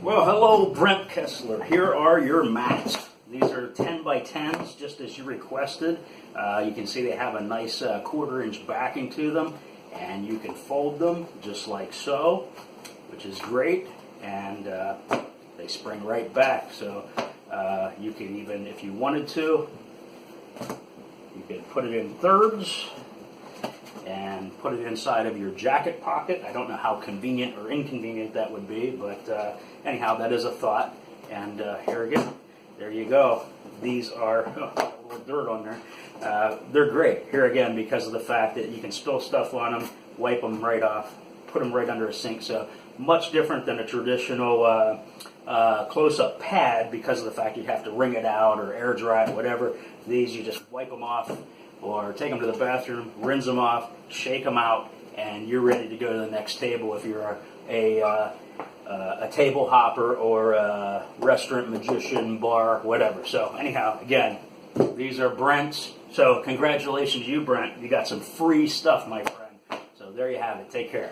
Well, hello, Brent Kessler. Here are your mats. These are 10 by 10s, just as you requested. You can see they have a nice 1/4 inch backing to them, and you can fold them just like so, which is great, and they spring right back. So you can even, if you wanted to, you could put it in thirds and put it inside of your jacket pocket. I don't know how convenient or inconvenient that would be, but anyhow, that is a thought. And here again, there you go. These are, a little dirt on there. They're great, here again, because of the fact that you can spill stuff on them, wipe them right off, put them right under a sink. So much different than a traditional close-up pad, because of the fact you have to wring it out or air dry it, whatever. These, you just wipe them off, or take them to the bathroom, rinse them off, shake them out, and you're ready to go to the next table if you're a table hopper or a restaurant magician, bar, whatever. So anyhow, again, these are Brent's. So congratulations to you, Brent. You got some free stuff, my friend. So there you have it. Take care.